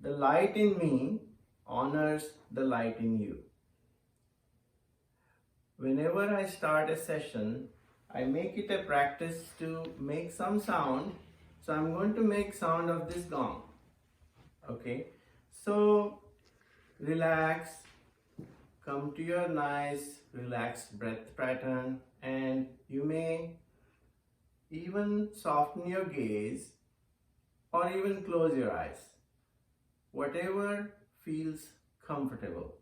The light in me honors the light in you. Whenever I start a session, I make it a practice to make some sound. So I'm going to make sound of this gong. Okay, so relax, come to your nice relaxed breath pattern, and you may even soften your gaze or even close your eyes, whatever feels comfortable,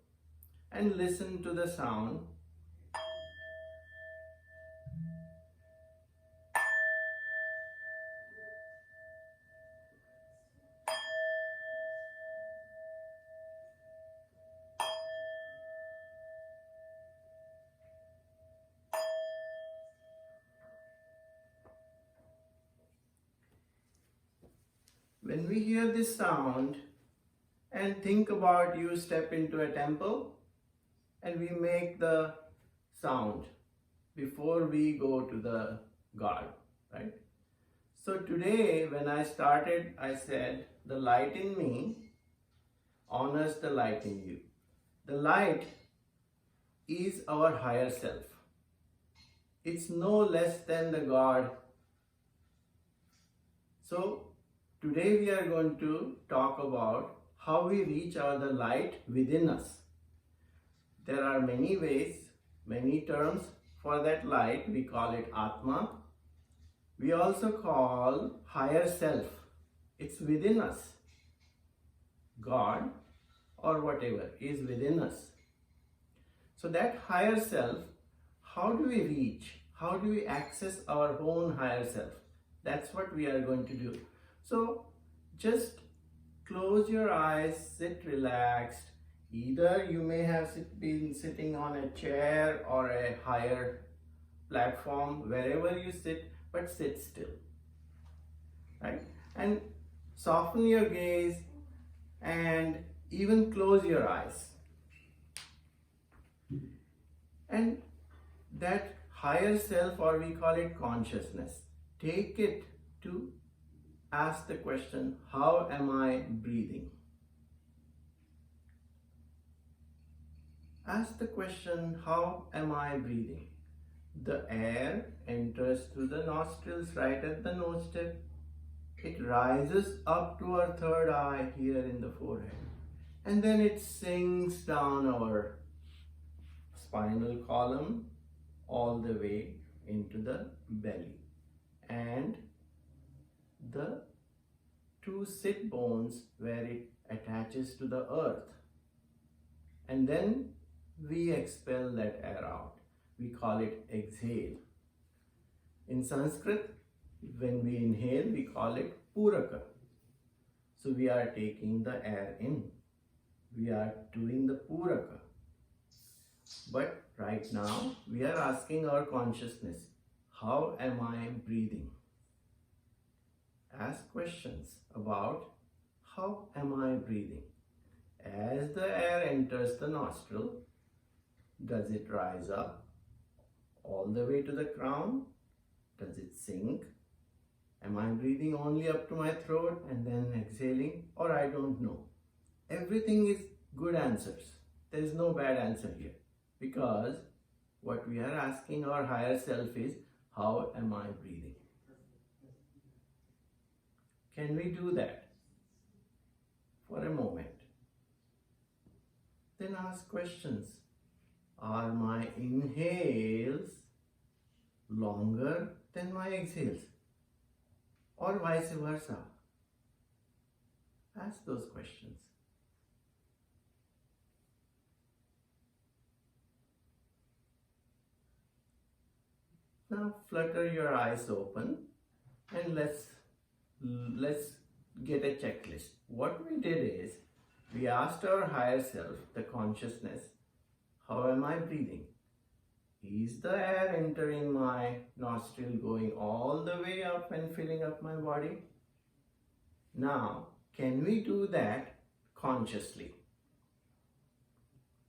and listen to the sound. When we hear this sound and think about you step into a temple and we make the sound before we go to the God, right? So today when I started, I said the light in me honors the light in you. The light is our higher self. It's no less than the God. So today we are going to talk about how we reach the light within us. There are many ways, many terms for that light. We call it Atma. We also call higher self. It's within us. God or whatever is within us. So that higher self, how do we reach? How do we access our own higher self? That's what we are going to do. So just close your eyes, sit relaxed. Either you may have been sitting on a chair or a higher platform, wherever you sit, but sit still, right? And soften your gaze and even close your eyes. And that higher self, or we call it consciousness, take it to ask the question, how am I breathing? Ask the question, how am I breathing? The air enters through the nostrils right at the nose tip. It rises up to our third eye here in the forehead. And then it sinks down our spinal column all the way into the belly. And the two sit bones where it attaches to the earth. And then we expel that air out. We call it exhale. In Sanskrit, when we inhale, we call it Poorak. So we are taking the air in. We are doing the Poorak. But right now, we are asking our consciousness, how am I breathing? Ask questions about how am I breathing? As the air enters the nostril, does it rise up all the way to the crown? Does it sink? Am I breathing only up to my throat and then exhaling? Or I don't know. Everything is good answers. There is no bad answer here. Because what we are asking our higher self is, how am I breathing? Can we do that for a moment? Then ask questions. Are my inhales longer than my exhales? Or vice versa? Ask those questions. Now flutter your eyes open and let's get a checklist. What we did is, we asked our higher self, the consciousness, how am I breathing? Is the air entering my nostril, going all the way up and filling up my body? Now, can we do that consciously?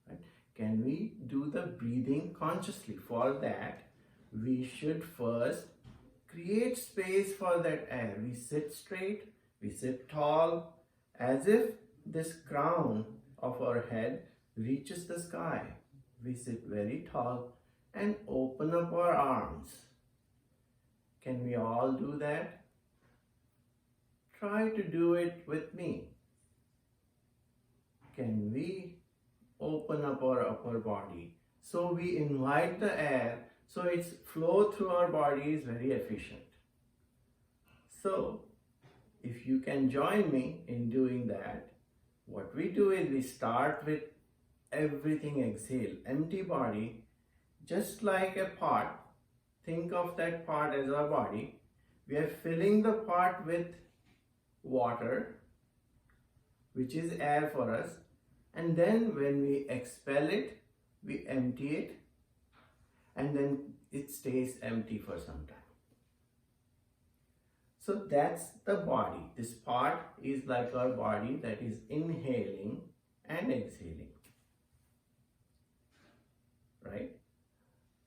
Right? Can we do the breathing consciously? For that, we should first create space for that air. We sit straight, we sit tall, as if this crown of our head reaches the sky. We sit very tall and open up our arms. Can we all do that? Try to do it with me. Can we open up our upper body? So we invite the air, so its flow through our body is very efficient. So if you can join me in doing that, what we do is we start with everything exhale, empty body, just like a pot. Think of that pot as our body. We are filling the pot with water, which is air for us, and then when we expel it, we empty it, and then it stays empty for some time. So that's the body. This part is like our body that is inhaling and exhaling. Right?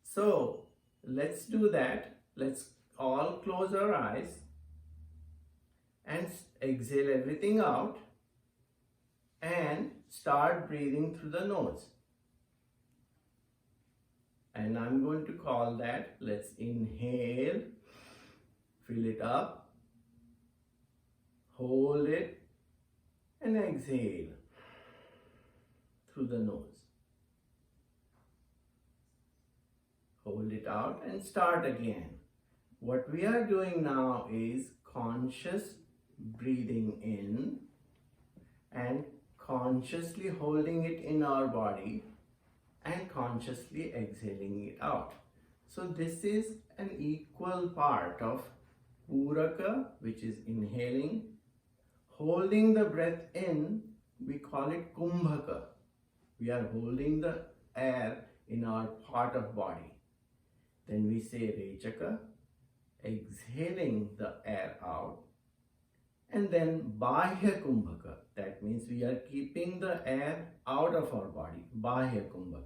So let's do that. Let's all close our eyes and exhale everything out and start breathing through the nose. And I'm going to call that, let's inhale, fill it up, hold it, and exhale through the nose. Hold it out and start again. What we are doing now is conscious breathing in and consciously holding it in our body and consciously exhaling it out. So this is an equal part of Poorak, which is inhaling. Holding the breath in, we call it Kumbhak. We are holding the air in our part of body. Then we say Rechak, exhaling the air out. And then Bahya Kumbhak, that means we are keeping the air out of our body, Bahya Kumbhak.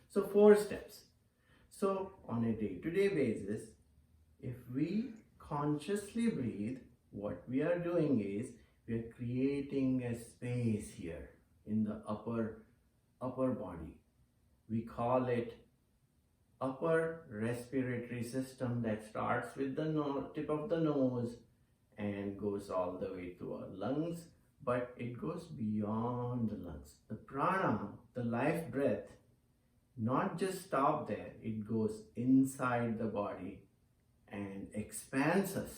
So 4 steps. So on a day-to-day basis, if we consciously breathe, what we are doing is we are creating a space here in the upper body. We call it upper respiratory system that starts with the tip of the nose and goes all the way to our lungs, but it goes beyond the lungs. The prana, the life breath, not just stop there, it goes inside the body and expands us.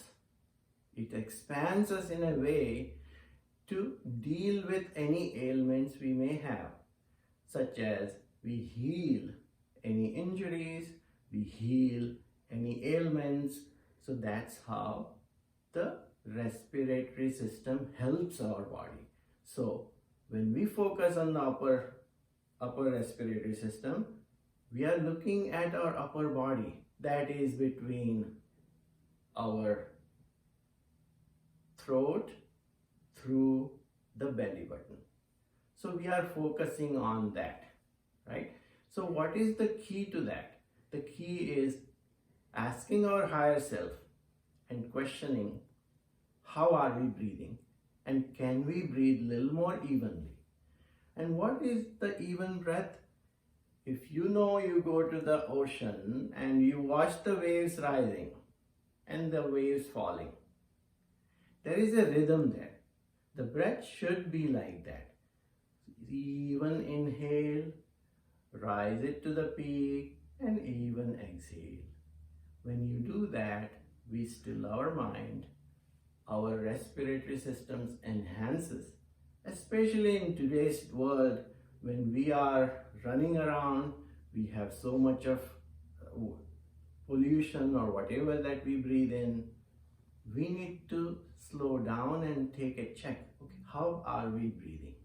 It expands us in a way to deal with any ailments we may have, such as we heal any injuries, we heal any ailments. So that's how the respiratory system helps our body. So when we focus on the upper respiratory system, we are looking at our upper body that is between our throat through the belly button. So we are focusing on that, right? So what is the key to that? The key is asking our higher self and questioning, how are we breathing? And can we breathe a little more evenly? And what is the even breath? If you know, you go to the ocean and you watch the waves rising and the waves falling. There is a rhythm there. The breath should be like that. Even inhale, rise it to the peak, and even exhale. When you do that, we still our mind, our respiratory systems enhances, especially in today's world when we are running around, we have so much of pollution or whatever that we breathe in. We need to slow down and take a check. Okay, how are we breathing?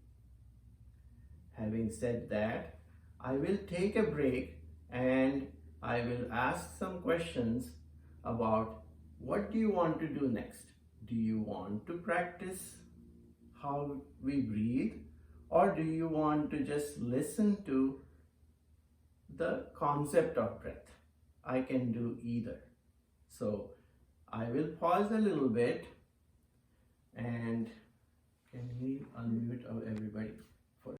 Having said that, I will take a break and I will ask some questions about what do you want to do next? Do you want to practice how we breathe, or do you want to just listen to the concept of breath? I can do either. So I will pause a little bit and can we unmute